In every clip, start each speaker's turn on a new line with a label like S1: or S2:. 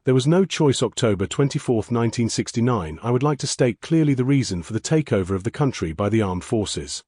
S1: There was no choice. October 24, 1969. I would like to state clearly the reason for the takeover of the country by the armed forces.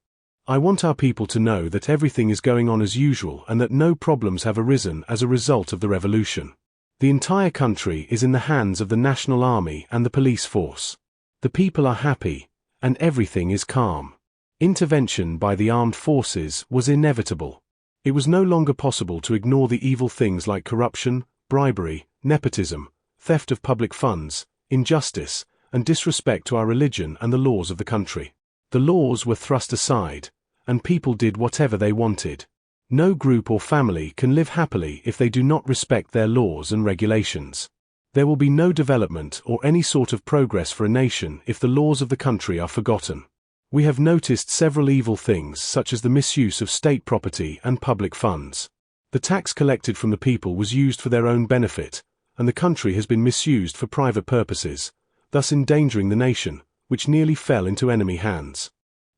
S1: I want our people to know that everything is going on as usual and that no problems have arisen as a result of the revolution. The entire country is in the hands of the National Army and the police force. The people are happy, and everything is calm. Intervention by the armed forces was inevitable. It was no longer possible to ignore the evil things like corruption, bribery, nepotism, theft of public funds, injustice, and disrespect to our religion and the laws of the country. The laws were thrust aside, and people did whatever they wanted. No group or family can live happily if they do not respect their laws and regulations. There will be no development or any sort of progress for a nation if the laws of the country are forgotten. We have noticed several evil things such as the misuse of state property and public funds. The tax collected from the people was used for their own benefit, and the country has been misused for private purposes, thus endangering the nation, which nearly fell into enemy hands.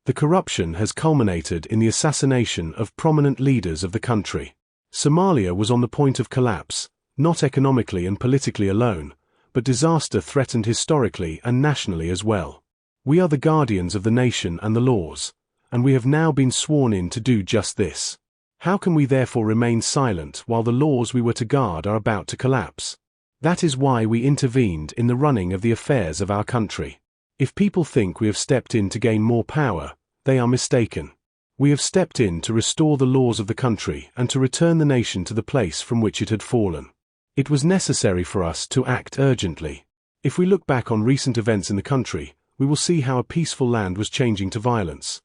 S1: The corruption has culminated in the assassination of prominent leaders of the country. Somalia was on the point of collapse, not economically and politically alone, but disaster threatened historically and nationally as well. We are the guardians of the nation and the laws, and we have now been sworn in to do just this. How can we therefore remain silent while the laws we were to guard are about to collapse? That is why we intervened in the running of the affairs of our country. If people think we have stepped in to gain more power, they are mistaken. We have stepped in to restore the laws of the country and to return the nation to the place from which it had fallen. It was necessary for us to act urgently. If we look back on recent events in the country, we will see how a peaceful land was changing to violence.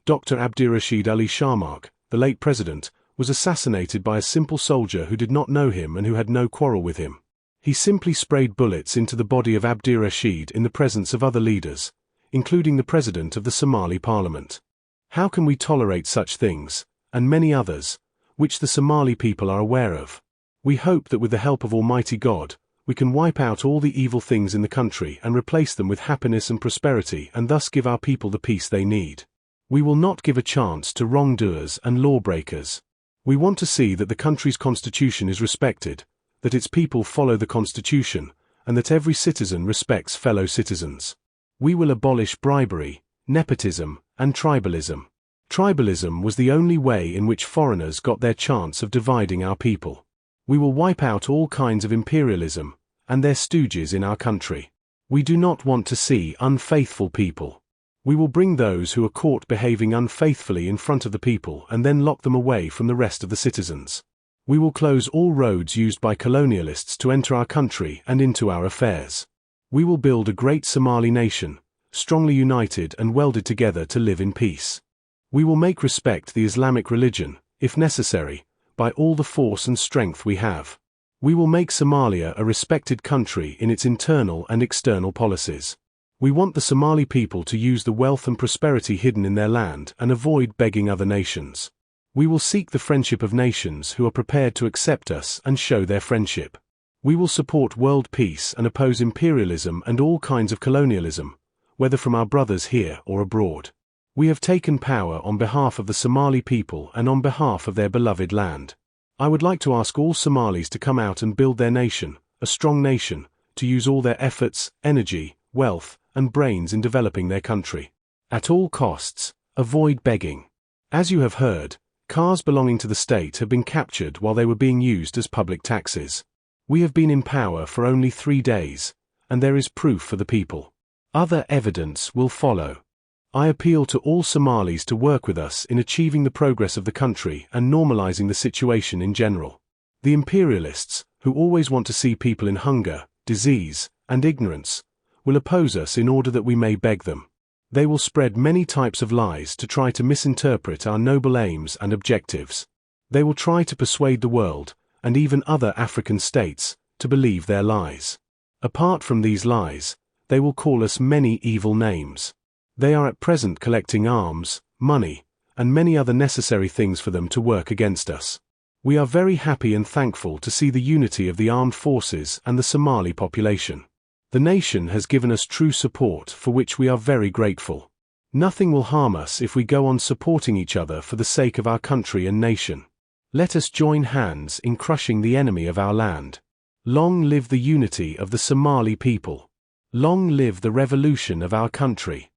S1: Dr. Abdirashid Ali Sharmark, the late president, was assassinated by a simple soldier who did not know him and who had no quarrel with him. He simply sprayed bullets into the body of Abdirashid in the presence of other leaders, including the president of the Somali parliament. How can we tolerate such things, and many others, which the Somali people are aware of? We hope that with the help of Almighty God, we can wipe out all the evil things in the country and replace them with happiness and prosperity and thus give our people the peace they need. We will not give a chance to wrongdoers and lawbreakers. We want to see that the country's constitution is respected, that its people follow the constitution, and that every citizen respects fellow citizens. We will abolish bribery, nepotism, and tribalism. Tribalism was the only way in which foreigners got their chance of dividing our people. We will wipe out all kinds of imperialism and their stooges in our country. We do not want to see unfaithful people. We will bring those who are caught behaving unfaithfully in front of the people and then lock them away from the rest of the citizens. We will close all roads used by colonialists to enter our country and into our affairs. We will build a great Somali nation, strongly united and welded together to live in peace. We will make respect the Islamic religion, if necessary, by all the force and strength we have. We will make Somalia a respected country in its internal and external policies. We want the Somali people to use the wealth and prosperity hidden in their land and avoid begging other nations. We will seek the friendship of nations who are prepared to accept us and show their friendship. We will support world peace and oppose imperialism and all kinds of colonialism, whether from our brothers here or abroad. We have taken power on behalf of the Somali people and on behalf of their beloved land. I would like to ask all Somalis to come out and build their nation, a strong nation, to use all their efforts, energy, wealth, and brains in developing their country. At all costs, avoid begging. As you have heard, cars belonging to the state have been captured while they were being used as public taxis. We have been in power for only 3 days, and there is proof for the people. Other evidence will follow. I appeal to all Somalis to work with us in achieving the progress of the country and normalizing the situation in general. The imperialists, who always want to see people in hunger, disease, and ignorance, will oppose us in order that we may beg them. They will spread many types of lies to try to misinterpret our noble aims and objectives. They will try to persuade the world, and even other African states, to believe their lies. Apart from these lies, they will call us many evil names. They are at present collecting arms, money, and many other necessary things for them to work against us. We are very happy and thankful to see the unity of the armed forces and the Somali population. The nation has given us true support for which we are very grateful. Nothing will harm us if we go on supporting each other for the sake of our country and nation. Let us join hands in crushing the enemy of our land. Long live the unity of the Somali people. Long live the revolution of our country.